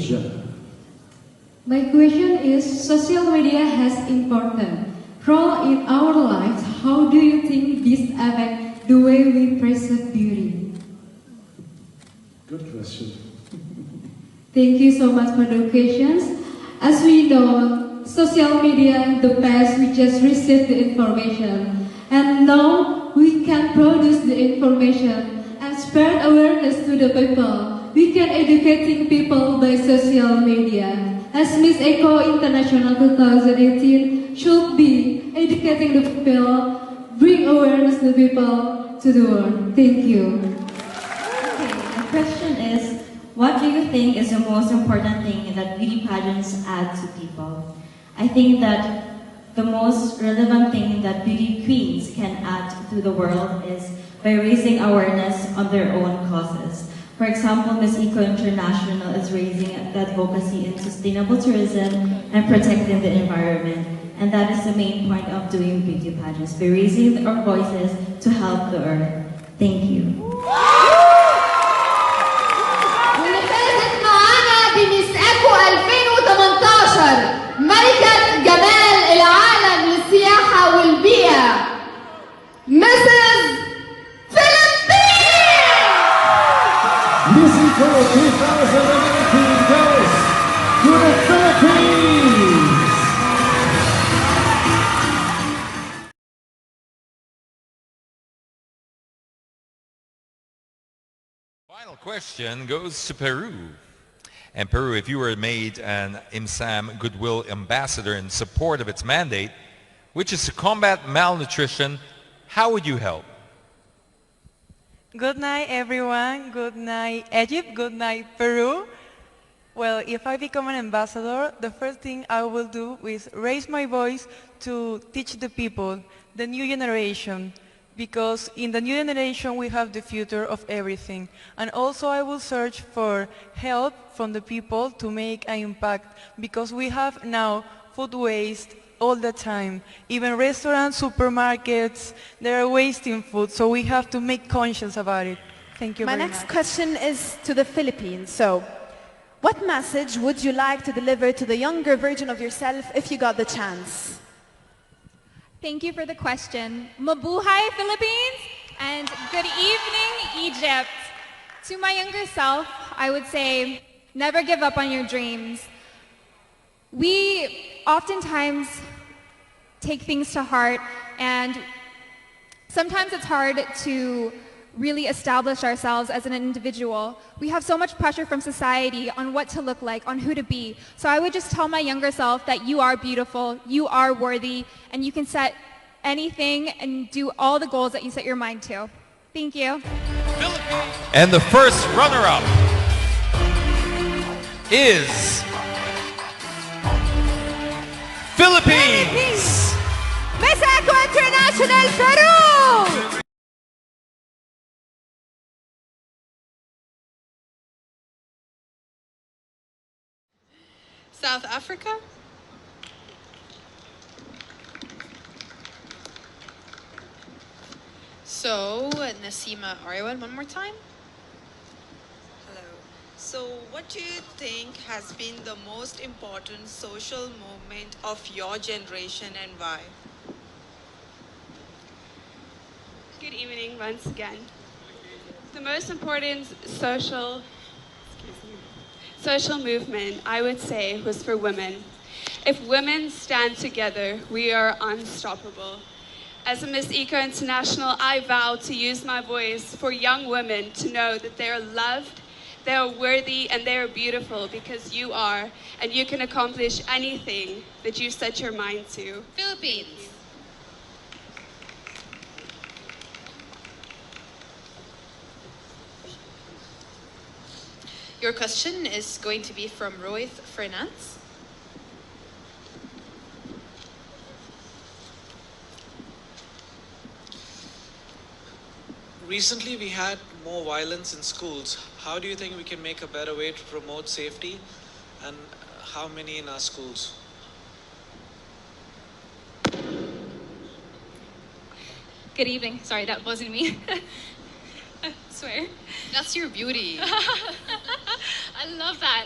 Asia. My question is, social media has important role in our lives. How do you think this affects the way we perceive beauty? Good question. Thank you so much for the questions. As we know, social media in the past we just received the information, and now we can produce the information and spread awareness to the people. We can educating people by social media. As Miss Eco International 2018 should be educating the people, bring awareness to people to the world. Thank you. Okay, the question is, what do you think is the most important thing that beauty pageants add to people? I think that the most relevant thing that beauty queens can add to the world is by raising awareness on their own causes. For example, Miss Eco International is raising advocacy in sustainable tourism and protecting the environment. And that is the main point of doing beauty pageants, by raising our voices to help the earth. Thank you. واللي فازت معانا بميس اكو 2018 ملكة جمال العالم للسياحة والبيئة مسز Miss Eco 2018 goes to the Philippines! Final question goes to Peru. And Peru, if you were made an IMSAM Goodwill Ambassador in support of its mandate, which is to combat malnutrition, how would you help? Good night, everyone. Good night, Egypt. Good night, Peru. Well, if I become an ambassador, the first thing I will do is raise my voice to teach the people, the new generation, because in the new generation we have the future of everything. And also I will search for help from the people to make an impact, because we have now food waste all the time. Even restaurants, supermarkets, they're wasting food, so we have to make conscious about it. Thank you very much. My next question is to the Philippines. So, what message would you like to deliver to the younger version of yourself if you got the chance? Thank you for the question. Mabuhay, Philippines, and good evening, Egypt. To my younger self, I would say, never give up on your dreams. We oftentimes take things to heart, and sometimes it's hard to really establish ourselves as an individual. We have so much pressure from society on what to look like, on who to be. So I would just tell my younger self that you are beautiful, you are worthy, and you can set anything and do all the goals that you set your mind to. Thank you. And the first runner-up is Philippines! Miss Eco International Peru! South Africa? So, Nasima Ariwan, one more time. Hello. So, what do you think has been the most important social movement of your generation and why? Good evening once again. The most important social movement, I would say, was for women. If women stand together, we are unstoppable. As a Miss Eco International, I vow to use my voice for young women to know that they are loved, they are worthy, and they are beautiful, because you are, and you can accomplish anything that you set your mind to. Philippines. Your question is going to be from Roy Fernandez. Recently, we had more violence in schools. How do you think we can make a better way to promote safety, and how many in our schools? Good evening. Sorry, that wasn't me. I swear. That's your beauty. I love that.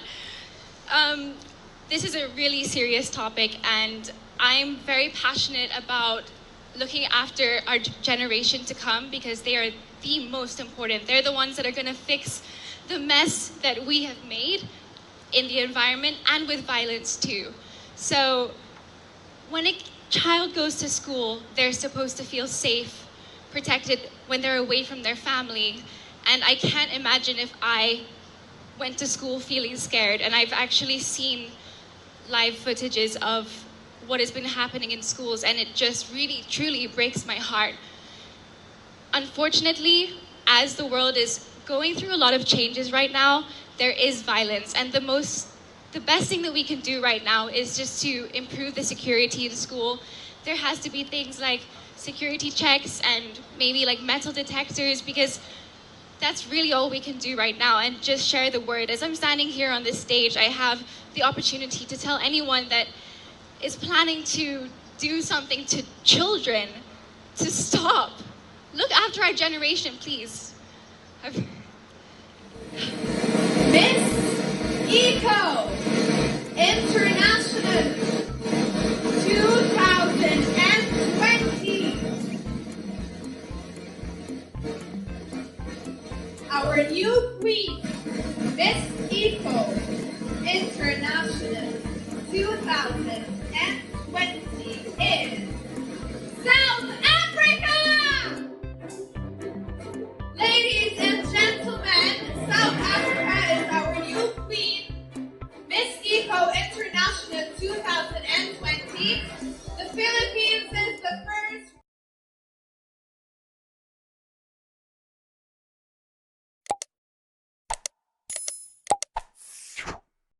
This is a really serious topic, and I'm very passionate about looking after our generation to come because they are the most important. They're the ones that are going to fix the mess that we have made in the environment and with violence too. So when a child goes to school, they're supposed to feel safe, protected when they're away from their family. And I can't imagine if I went to school feeling scared. And I've actually seen live footages of what has been happening in schools, and it just really, truly breaks my heart. Unfortunately, as the world is going through a lot of changes right now, there is violence, and the best thing that we can do right now is just to improve the security in school. There has to be things like security checks and maybe like metal detectors, because that's really all we can do right now, and just share the word. As I'm standing here on this stage, I have the opportunity to tell anyone that is planning to do something to children to stop. Look after our generation, please. Miss Eco International 2020. Our new queen, Miss Eco International 2020 is South Africa! Ladies and gentlemen, South Africa is our new queen, Miss Eco International 2020.